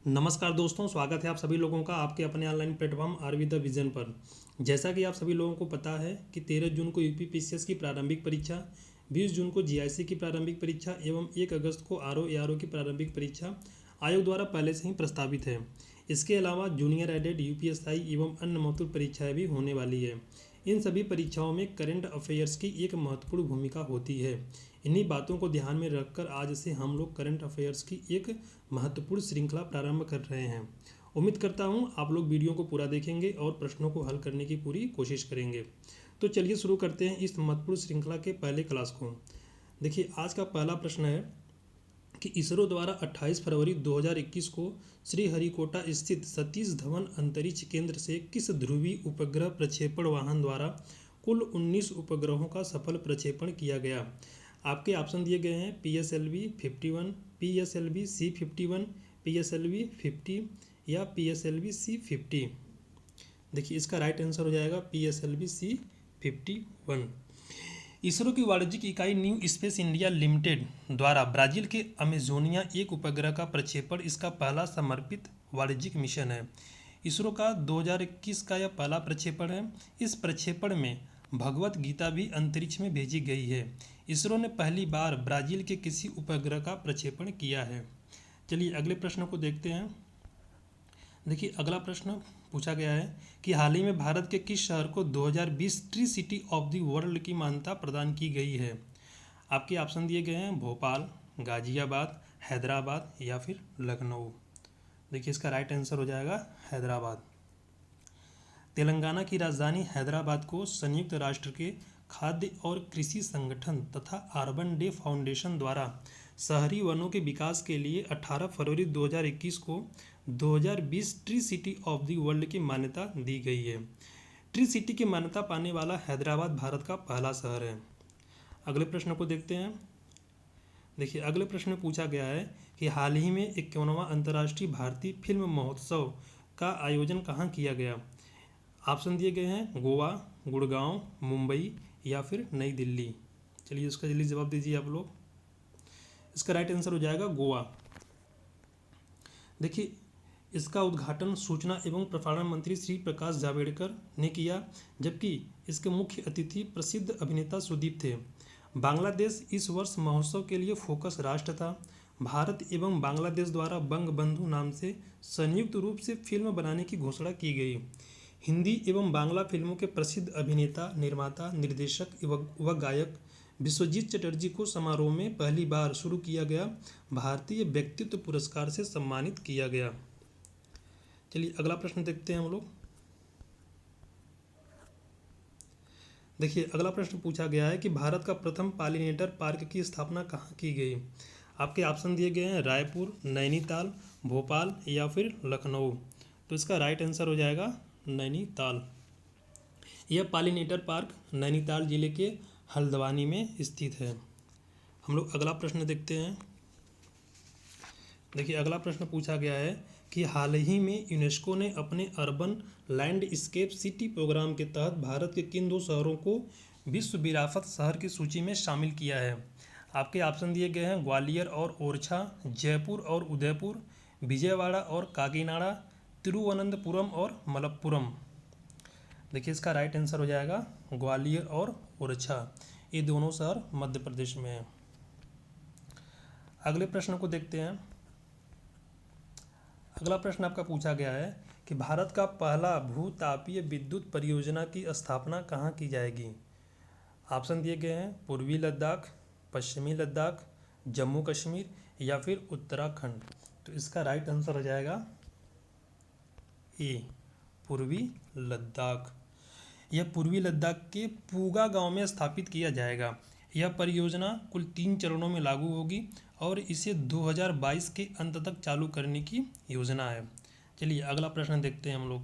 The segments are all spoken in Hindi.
नमस्कार दोस्तों, स्वागत है आप सभी लोगों का आपके अपने online platform RV the vision पर। जैसा कि आप सभी लोगों को पता है कि 13 जून को यूपीपीसीएस की प्रारंभिक परीक्षा, 20 जून को जीआईसी की प्रारंभिक परीक्षा एवं 1 अगस्त को आरओ एआरओ की प्रारंभिक परीक्षा आयोग द्वारा पहले से ही प्रस्तावित है। इसके अलावा जूनियर एडेड यूपीएसआई एवं अन्य महत्वपूर्ण परीक्षाएं भी होने वाली है। इन सभी परीक्षाओं में करंट अफेयर्स की एक महत्वपूर्ण भूमिका होती है। इन्हीं बातों को ध्यान में रखकर आज से हम लोग करंट अफेयर्स की एक महत्वपूर्ण श्रृंखला प्रारंभ कर रहे हैं। उम्मीद करता हूँ आप लोग वीडियो को पूरा देखेंगे और प्रश्नों को हल करने की पूरी कोशिश करेंगे। तो चलिए शुरू करते हैं इस महत्वपूर्ण श्रृंखला के पहले क्लास को। देखिए, आज का पहला प्रश्न है कि इसरो द्वारा 28 फरवरी 2021 को श्रीहरिकोटा स्थित सतीश धवन अंतरिक्ष केंद्र से किस ध्रुवीय उपग्रह प्रक्षेपण वाहन द्वारा कुल 19 उपग्रहों का सफल प्रक्षेपण किया गया। आपके ऑप्शन दिए गए हैं PSLV 51, PSLV C51, PSLV 50 या PSLV C50। देखिए, इसका राइट आंसर हो जाएगा PSLV C51। इसरो की वाणिज्यिक इकाई न्यू स्पेस इंडिया लिमिटेड द्वारा ब्राजील के अमेजोनिया एक उपग्रह का प्रक्षेपण इसका पहला समर्पित वाणिज्यिक मिशन है। इसरो का 2021 का यह पहला प्रक्षेपण है। इस प्रक्षेपण में भगवत गीता भी अंतरिक्ष में भेजी गई है। इसरो ने पहली बार ब्राजील के किसी उपग्रह का प्रक्षेपण किया है। चलिए अगले प्रश्न को देखते हैं। देखिए, अगला प्रश्न पूछा गया है कि हाल ही में भारत के किस शहर को 2020 tree city of the world की मान्यता प्रदान की गई है। आपके ऑप्शन दिए गए हैं भोपाल, गाजियाबाद, हैदराबाद या फिर लखनऊ। देखिए, इसका राइट आंसर हो जाएगा हैदराबाद। तेलंगाना की राजधानी हैदराबाद को संयुक्त राष्ट्र के खाद्य और कृषि संगठन तथा अर्बन डे फाउंडेशन द्वारा शहरी वनों के विकास के लिए 18 फरवरी 2021 को 2020 tree city of the world की मान्यता दी गई है। ट्री सिटी की मान्यता पाने वाला हैदराबाद भारत का पहला शहर है। अगले प्रश्न को देखते हैं। देखिए, अगले प्रश्न में पूछा गया है कि हाल ही में 51वां अंतर्राष्ट्रीय भारतीय फिल्म महोत्सव का आयोजन कहाँ किया गया। ऑप्शन दिए गए हैं गोवा, गुड़गांव, मुंबई या फिर नई दिल्ली। चलिए इसका जल्दी जवाब दीजिए आप लोग। इसका राइट आंसर हो जाएगा गोवा। देखिए, इसका उद्घाटन सूचना एवं प्रसारण मंत्री श्री प्रकाश जावड़ेकर ने किया, जबकि इसके मुख्य अतिथि प्रसिद्ध अभिनेता सुदीप थे। बांग्लादेश इस वर्ष महोत्सव के लिए फोकस राष्ट्र था। भारत एवं बांग्लादेश द्वारा बंगबंधु नाम से संयुक्त रूप से फिल्म बनाने की घोषणा की गई। हिंदी एवं बांग्ला फिल्मों के प्रसिद्ध अभिनेता, निर्माता, निर्देशक व गायक विश्वजीत चटर्जी को समारोह में पहली बार शुरू किया गया भारतीय व्यक्तित्व पुरस्कार से सम्मानित किया गया। चलिए अगला प्रश्न देखते हैं हम लोग। देखिए, अगला प्रश्न पूछा गया है कि भारत का प्रथम पॉलिनेटर पार्क की स्थापना कहाँ की गई। आपके ऑप्शन दिए गए हैं रायपुर, नैनीताल, भोपाल या फिर लखनऊ। तो इसका राइट आंसर हो जाएगा नैनीताल। यह पॉलिनेटर पार्क नैनीताल जिले के हल्द्वानी में स्थित है। हम लोग अगला प्रश्न देखते हैं। देखिए, अगला प्रश्न पूछा गया है कि हाल ही में यूनेस्को ने अपने अर्बन लैंडस्केप सिटी प्रोग्राम के तहत भारत के किन दो शहरों को विश्व विरासत शहर की सूची में शामिल किया है। आपके ऑप्शन दिए गए हैं ग्वालियर और ओरछा, जयपुर और उदयपुर, विजयवाड़ा और काकीनाडा, तिरुवनंतपुरम और मलप्पुरम। देखिए, इसका राइट आंसर हो जाएगा ग्वालियर और ओरछा। ये दोनों शहर मध्य प्रदेश में हैं। अगले प्रश्न को देखते हैं। अगला प्रश्न आपका पूछा गया है कि भारत का पहला भूतापीय विद्युत परियोजना की स्थापना कहाँ की जाएगी। ऑप्शन दिए गए हैं पूर्वी लद्दाख, पश्चिमी लद्दाख, जम्मू कश्मीर या फिर उत्तराखंड। तो इसका राइट आंसर हो जाएगा ए, पूर्वी लद्दाख। यह पूर्वी लद्दाख के पूगा गांव में स्थापित किया जाएगा। यह परियोजना कुल 3 चरणों में लागू होगी और इसे 2022 के अंत तक चालू करने की योजना है। चलिए अगला प्रश्न देखते हैं हम लोग।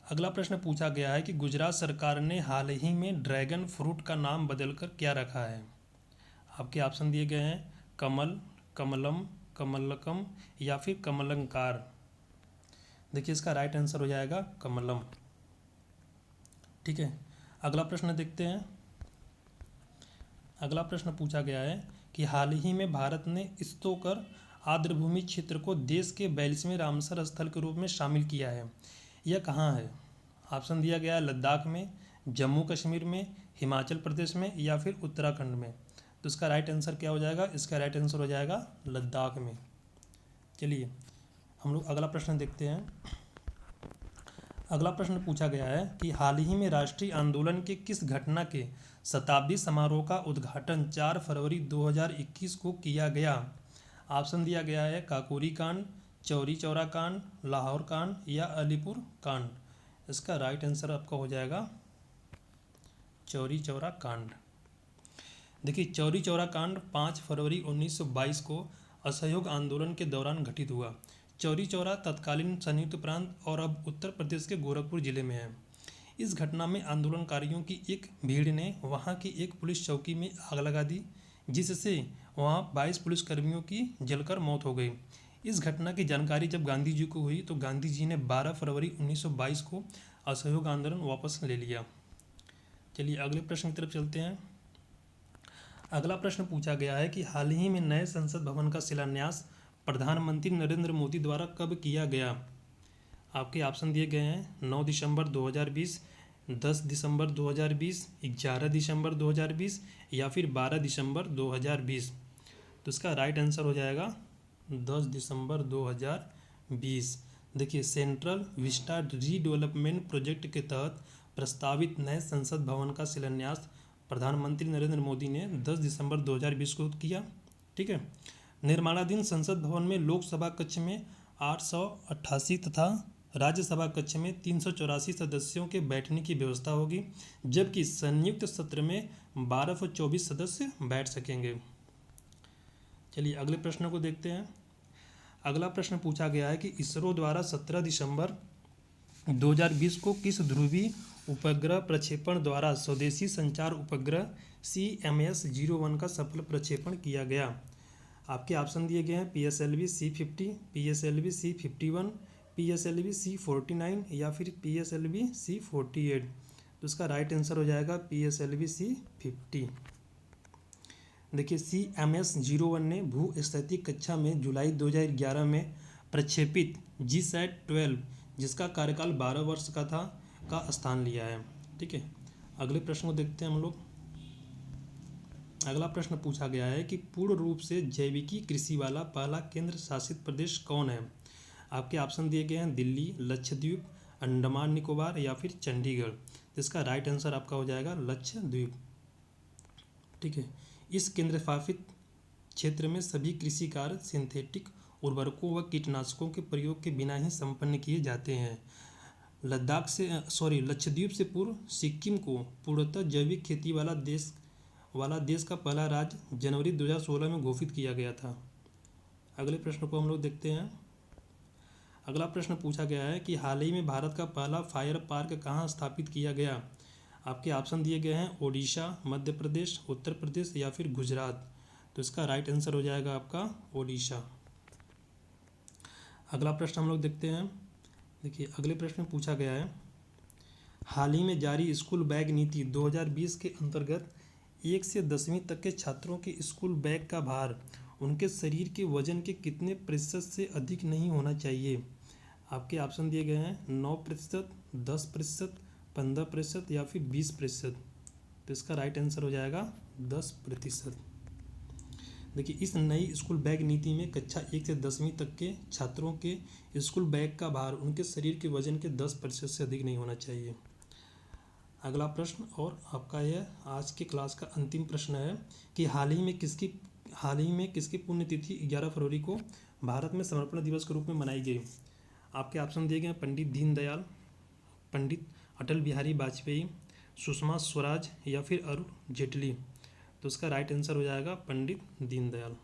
अगला प्रश्न पूछा गया है कि गुजरात सरकार ने हाल ही में ड्रैगन फ्रूट का नाम बदलकर क्या रखा है। आपके ऑप्शन दिए गए हैं कमल, कमलम, कमलकम या फिर कमलंकार। देखिए, इसका राइट आंसर हो जाएगा कमलम। ठीक है, अगला प्रश्न देखते हैं। अगला प्रश्न पूछा गया है कि हाल ही में भारत ने स्तोकर आर्द्रभूमि क्षेत्र को देश के 42वें रामसर स्थल के रूप में शामिल किया है? यह कहाँ है? ऑप्शन दिया गया है लद्दाख में, जम्मू कश्मीर में, हिमाचल प्रदेश में या फिर उत्तराखंड में। तो इसका राइट आंसर क्या हो जाएगा? इसका राइट आंसर हो जाएगा लद्दाख में। चलिए हम लोग अगला प्रश्न देखते हैं। अगला प्रश्न पूछा गया है कि हाल ही में राष्ट्रीय आंदोलन के किस घटना के शताब्दी समारोह का उद्घाटन 4 फरवरी 2021 को किया गया? ऑप्शन दिया गया है काकोरी कांड, चौरी चौरा कांड, लाहौर कांड या अलीपुर कांड। इसका राइट आंसर आपका हो जाएगा चौरी चौरा कांड। देखिए चौरी चौरा कांड 5 फरवरी 1922 को असहयोग आंदोलन के दौरान घटित हुआ। चौरी चौरा तत्कालीन संयुक्त प्रांत और अब उत्तर प्रदेश के गोरखपुर जिले में है। इस घटना में आंदोलनकारियों की एक भीड़ ने वहां की एक पुलिस चौकी में आग लगा दी, जिससे वहां 22 पुलिसकर्मियों की जलकर मौत हो गई। इस घटना की जानकारी जब गांधी जी को हुई तो गांधी जी ने 12 फरवरी 1922 को असहयोग आंदोलन वापस ले लिया। चलिए अगले प्रश्न की तरफ चलते हैं। अगला प्रश्न पूछा गया है कि हाल ही में नए संसद भवन का शिलान्यास प्रधानमंत्री नरेंद्र मोदी द्वारा कब किया गया? आपके ऑप्शन दिए गए हैं 9 दिसंबर 2020, 10 दिसंबर 2020, 11 दिसंबर 2020 या फिर 12 दिसंबर 2020। तो इसका राइट आंसर हो जाएगा 10 दिसंबर 2020। देखिए सेंट्रल विस्टा रीडेवलपमेंट प्रोजेक्ट के तहत प्रस्तावित नए संसद भवन का शिलान्यास प्रधानमंत्री नरेंद्र मोदी ने 10 दिसंबर 2020 को किया। ठीक है। निर्माणाधीन संसद भवन में लोकसभा कक्ष में 888 तथा राज्यसभा कक्ष में 384 सदस्यों के बैठने की व्यवस्था होगी, जबकि संयुक्त सत्र में 1224 सदस्य बैठ सकेंगे। चलिए अगले प्रश्न को देखते हैं। अगला प्रश्न पूछा गया है कि इसरो द्वारा 17 दिसंबर 2020 को किस ध्रुवीय उपग्रह प्रक्षेपण द्वारा स्वदेशी संचार उपग्रह CMS-01 का सफल प्रक्षेपण किया गया? आपके ऑप्शन दिए गए हैं PSLV C50, PSLV C51, PSLV C49 या फिर PSLV C48। तो इसका राइट आंसर हो जाएगा PSLV C50। देखिए CMS-01 ने भू-स्थैतिक कक्षा में जुलाई 2011 में प्रक्षेपित GSAT-12 जिसका कार्यकाल 12 वर्ष का था का स्थान लिया है। ठीक है। अगले प्रश्न को देखते हैं हम लोग। अगला प्रश्न पूछा गया है कि पूर्ण रूप से जैविकी कृषि वाला पहला केंद्र शासित प्रदेश कौन है? आपके ऑप्शन दिए गए हैं दिल्ली, लक्षद्वीप, अंडमान निकोबार या फिर चंडीगढ़। इसका राइट आंसर आपका हो जाएगा लक्षद्वीप। ठीक है। इस केंद्र शासित क्षेत्र में सभी कृषि कार्य सिंथेटिक उर्वरकों व कीटनाशकों के प्रयोग के बिना ही संपन्न किए जाते हैं। लक्षद्वीप से पूर्व सिक्किम को पूर्णतः जैविक खेती वाला देश का पहला राज्य जनवरी 2016 में घोषित किया गया था। अगले प्रश्न को हम लोग देखते हैं। अगला प्रश्न पूछा गया है कि हाल ही में भारत का पहला फायर पार्क कहाँ स्थापित किया गया? आपके ऑप्शन दिए गए हैं ओडिशा, मध्य प्रदेश, उत्तर प्रदेश या फिर गुजरात। तो इसका राइट आंसर हो जाएगा आपका ओडिशा। अगला प्रश्न हम लोग देखते हैं। देखिए अगले प्रश्न में पूछा गया है हाल ही में जारी स्कूल बैग नीति 2020 के अंतर्गत 1 से 10वीं तक के छात्रों के स्कूल बैग का भार उनके शरीर के वजन के कितने प्रतिशत से अधिक नहीं होना चाहिए? आपके ऑप्शन दिए गए हैं 9%, 10%, 15% या फिर 20%। तो इसका राइट आंसर हो जाएगा 10%। देखिए इस नई स्कूल बैग नीति में कक्षा 1 से 10वीं तक के छात्रों के स्कूल बैग का भार उनके शरीर के वजन के 10% से अधिक नहीं होना चाहिए। अगला प्रश्न और आपका यह आज के क्लास का अंतिम प्रश्न है कि हाल ही में किसकी पुण्यतिथि 11 फरवरी को भारत में समर्पण दिवस के रूप में मनाई गई? आपके ऑप्शन दिए गए हैं पंडित दीनदयाल, पंडित अटल बिहारी वाजपेयी, सुषमा स्वराज या फिर अरुण जेटली। तो इसका राइट आंसर हो जाएगा पंडित दीनदयाल।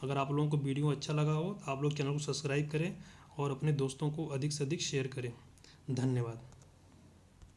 अगर आप लोगों को वीडियो अच्छा लगा हो तो आप लोग चैनल को सब्सक्राइब करें और अपने दोस्तों को अधिक से अधिक शेयर करें। धन्यवाद।